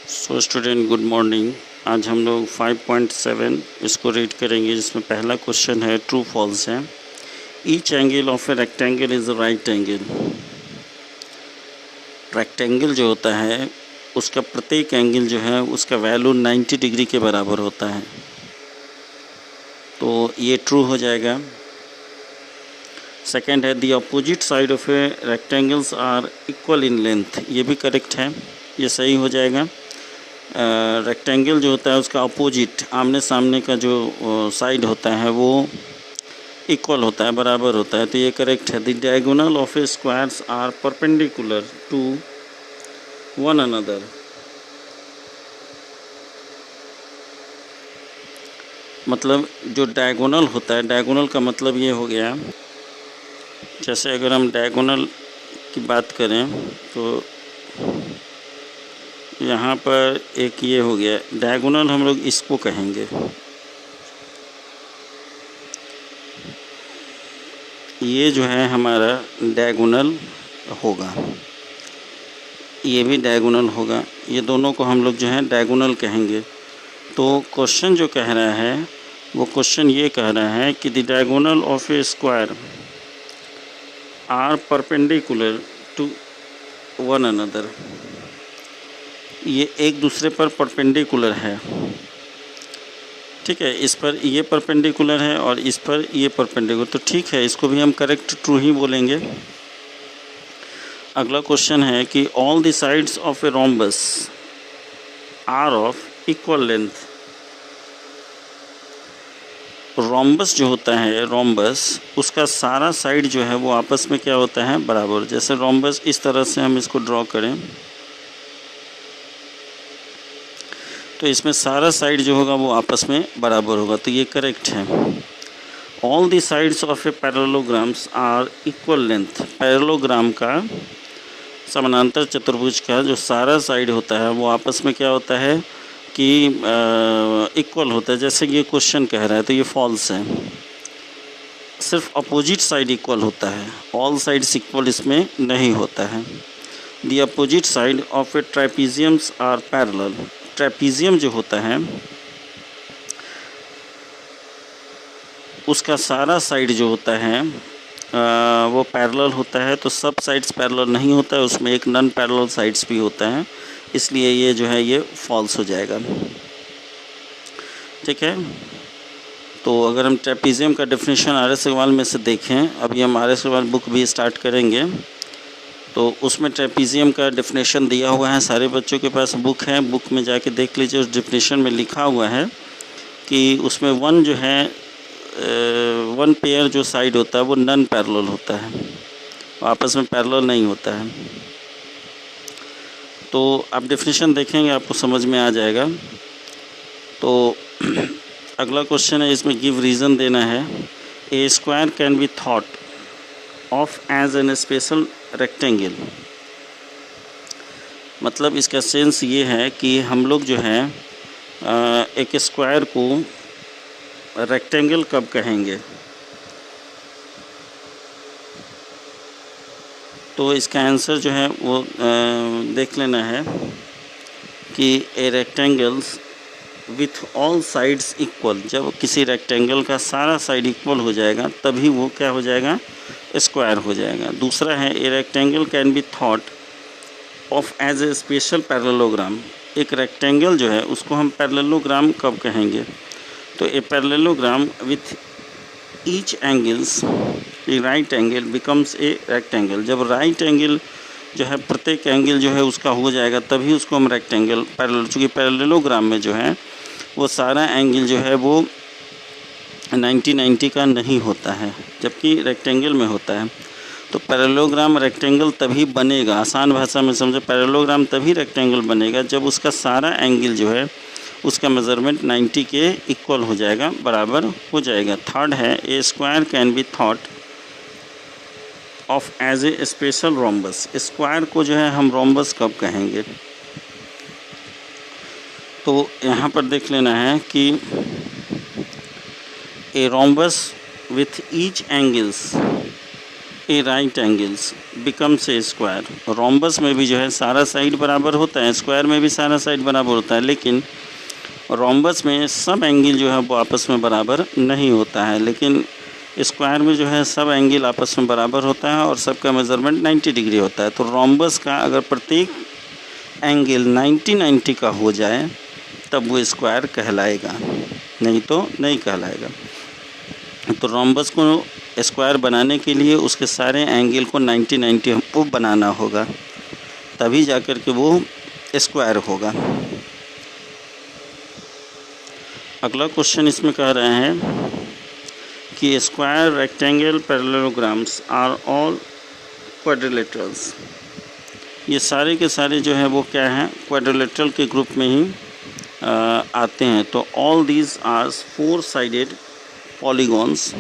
So student good morning. आज हम लोग 5.7 इसको रीड करेंगे, जिसमें पहला क्वेश्चन है ट्रू फॉल्स है। Each angle of a rectangle is a right angle. Rectangle जो होता है उसका प्रत्येक एंगल जो है उसका वैल्यू 90 डिग्री के बराबर होता है, तो ये ट्रू हो जाएगा। सेकेंड है the opposite side of a rectangles are equal in length. ये भी करेक्ट है, ये सही हो जाएगा। रेक्टेंगल जो होता है उसका अपोजिट आमने सामने का जो साइड होता है वो इक्वल होता है, बराबर होता है, तो ये करेक्ट है। The diagonal of a squares are perpendicular to one another. मतलब जो डायगोनल होता है, डायगोनल का मतलब ये हो गया, जैसे अगर हम डायगोनल की बात करें तो यहाँ पर एक ये हो गया डायगोनल, हम लोग इसको कहेंगे। ये जो है हमारा डायगोनल होगा, ये भी डायगोनल होगा, ये दोनों को हम लोग जो है डायगोनल कहेंगे। तो क्वेश्चन जो कह रहा है वो क्वेश्चन ये कह रहा है कि the diagonal of a square are perpendicular to one another. ये एक दूसरे पर परपेंडिकुलर है, ठीक है। इस पर ये परपेंडिकुलर है और इस पर ये परपेंडिकुलर, तो ठीक है, इसको भी हम करेक्ट ट्रू ही बोलेंगे। अगला क्वेश्चन है कि all the sides of a rhombus are of equal length. Rhombus जो होता है, रोम्बस उसका सारा साइड जो है वो आपस में क्या होता है, बराबर। जैसे रोम्बस इस तरह से हम इसको ड्रॉ करें तो इसमें सारा साइड जो होगा वो आपस में बराबर होगा, तो ये करेक्ट है। All the sides of a parallelograms are equal length. Parallelogram का, समानांतर चतुर्भुज का जो सारा साइड होता है वो आपस में क्या होता है कि इक्वल होता है। जैसे ये क्वेश्चन कह रहा है तो ये फॉल्स है, सिर्फ अपोजिट साइड इक्वल होता है, ऑल साइड्स इक्वल इसमें नहीं होता है। The opposite side of a trapeziums are parallel. Trapezium जो होता है उसका सारा साइड जो होता है वो पैरेलल होता है, तो सब साइड्स पैरेलल नहीं होता है, उसमें एक नॉन पैरेलल साइड्स भी होता है, इसलिए ये जो है ये फॉल्स हो जाएगा, ठीक है। तो अगर हम ट्रेपीजियम का डेफिनेशन आर.एस. अग्रवाल में से देखें, अभी हम आर.एस. अग्रवाल बुक भी स्टार्ट करेंगे, तो उसमें ट्रेपीजियम का डेफिनेशन दिया हुआ है। सारे बच्चों के पास बुक है, बुक में जाके देख लीजिए। उस डेफिनेशन में लिखा हुआ है कि उसमें वन जो है वन पेयर जो साइड होता है वो नॉन पैरेलल होता है, आपस में पैरेलल नहीं होता है। तो आप डेफिनेशन देखेंगे आपको समझ में आ जाएगा। तो अगला क्वेश्चन है, इसमें गिव रीज़न देना है। A square can be thought of as an special rectangle. मतलब इसका सेंस ये है कि हम लोग जो है एक स्क्वायर को रेक्टेंगल कब कहेंगे। तो इसका आंसर जो है वो देख लेना है कि a rectangles with all sides equal. जब किसी रेक्टेंगल का सारा साइड इक्वल हो जाएगा तभी वो क्या हो जाएगा, स्क्वायर हो जाएगा। दूसरा है a rectangle can be thought of as a special parallelogram. एक रेक्टेंगल जो है उसको हम पैरेललोग्राम कब कहेंगे, तो a parallelogram with each angles a right angle becomes a rectangle. जब राइट एंगल जो है प्रत्येक एंगल जो है उसका हो जाएगा तभी उसको हम रेक्टेंगल पैरेलल, चूँकि पैरेललोग्राम में जो है वो सारा एंगल जो है वो 90-90 का नहीं होता है, जबकि रेक्टेंगल में होता है। तो पैरेललोग्राम रेक्टेंगल तभी बनेगा, आसान भाषा में समझे, पैरेललोग्राम तभी रेक्टेंगल बनेगा जब उसका सारा एंगल जो है उसका मेज़रमेंट 90 के इक्वल हो जाएगा, बराबर हो जाएगा। थर्ड है a square can be thought of as a special rhombus. Square को जो है हम रोम्बस कब कहेंगे, तो यहाँ पर देख लेना है कि a rhombus with each angles a right angles becomes a square. Rhombus में भी जो है सारा साइड बराबर होता है, स्क्वायर में भी सारा साइड बराबर होता है, लेकिन रोम्बस में सब एंगल जो है वो आपस में बराबर नहीं होता है, लेकिन स्क्वायर में जो है सब एंगल आपस में बराबर होता है और सबका मेज़रमेंट 90 डिग्री होता है। तो रोम्बस का अगर प्रत्येक एंगल 90 का हो जाए तब वो स्क्वायर कहलाएगा, नहीं तो नहीं कहलाएगा। तो रोम्बस को स्क्वायर बनाने के लिए उसके सारे एंगल को 90 हमको बनाना होगा, तभी जाकर के वो स्क्वायर होगा। अगला क्वेश्चन इसमें कह रहे हैं कि square, rectangle, parallelograms are all quadrilaterals. ये सारे के सारे जो है वो क्या हैं, क्वाड्रिलेटरल के ग्रुप में ही आते हैं। तो all these are 4 sided polygons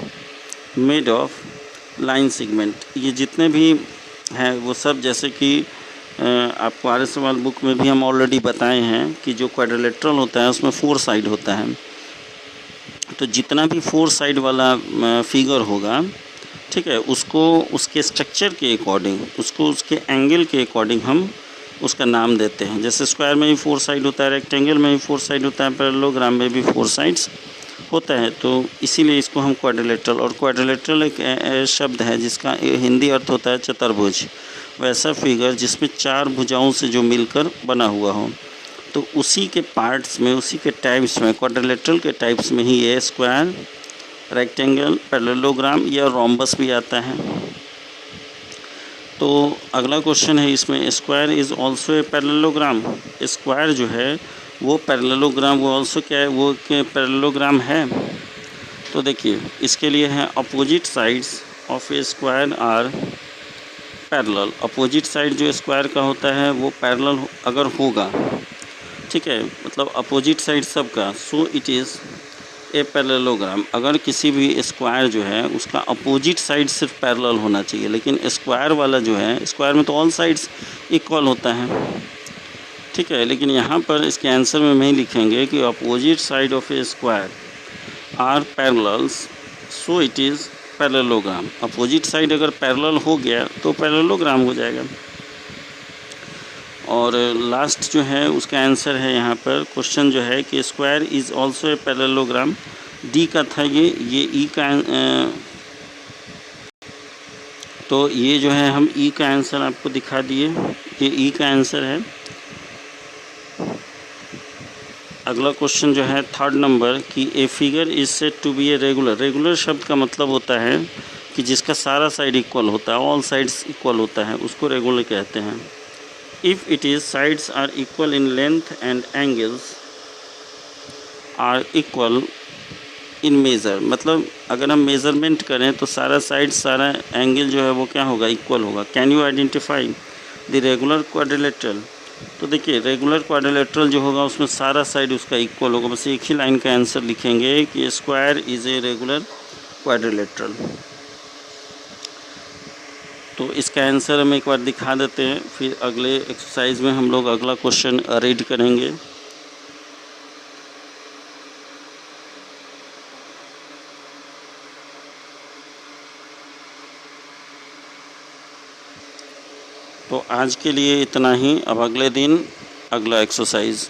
made of line segment. ये जितने भी हैं वो सब, जैसे कि आपको आर्य सवाल बुक में भी हम ऑलरेडी बताए हैं कि जो क्वाड्रिलेटरल होता है उसमें 4 साइड होता है। तो जितना भी 4 साइड वाला फिगर होगा, ठीक है, उसको उसके स्ट्रक्चर के अकॉर्डिंग, उसको उसके एंगल के अकॉर्डिंग हम उसका नाम देते हैं। जैसे स्क्वायर में भी 4 साइड होता है, रेक्टेंगल में भी 4 साइड होता है, पैरेललोग्राम में भी 4 साइड्स होता है, तो इसीलिए इसको हम क्वाड्रिलेटरल, और क्वाड्रिलेटरल एक शब्द है जिसका हिंदी अर्थ होता है चतुर्भुज, वैसा फिगर जिसमें 4 भुजाओं से जो मिलकर बना हुआ हो। तो उसी के पार्ट्स में, उसी के टाइप्स में, क्वाड्रिलेटरल के टाइप्स में ही ये स्क्वायर, रेक्टेंगल, पैरेललोग्राम या रोम्बस भी आता है। तो अगला क्वेश्चन है इसमें, square is also a parallelogram. Square जो है वो पैरेललोग्राम, वो ऑल्सो क्या है, वो पैरेललोग्राम है। तो देखिए इसके लिए है opposite sides of a square are parallel. Opposite side जो स्क्वायर का होता है वो पैरेलल अगर होगा, ठीक है, मतलब अपोजिट साइड सबका, सो इट इज़ ए पैरेललोग्राम। अगर किसी भी स्क्वायर जो है उसका अपोजिट साइड सिर्फ पैरेलल होना चाहिए, लेकिन स्क्वायर वाला जो है, स्क्वायर में तो ऑल साइड्स इक्वल होता है, ठीक है, लेकिन यहाँ पर इसके आंसर में नहीं लिखेंगे कि opposite side of a square are parallels, so it is parallelogram. Opposite side अगर पैरेलल हो गया तो पैरेललोग्राम हो जाएगा। और लास्ट जो है उसका आंसर है यहाँ पर, क्वेश्चन जो है कि square is also a parallelogram. D का था ये ई का, तो ये जो है हम ई का आंसर आपको दिखा दिए, ये ई का आंसर है। अगला क्वेश्चन जो है 3rd नंबर कि a figure is said to be a regular. Regular शब्द का मतलब होता है कि जिसका सारा साइड इक्वल होता है, ऑल साइड्स इक्वल होता है, उसको रेगुलर कहते हैं। If it is sides are equal in length and angles are equal in measure, मतलब अगर हम मेज़रमेंट करें तो सारा साइड, सारा एंगल जो है वो क्या होगा, इक्वल होगा। Can you identify the regular quadrilateral. तो देखिए रेगुलर क्वाड्रिलेटरल जो होगा उसमें सारा साइड उसका इक्वल होगा। बस एक ही लाइन का आंसर लिखेंगे कि square is a regular quadrilateral. तो इसका आंसर हम एक बार दिखा देते हैं, फिर अगले एक्सरसाइज में हम लोग अगला क्वेश्चन रीड करेंगे। तो आज के लिए इतना ही, अब अगले दिन अगला एक्सरसाइज।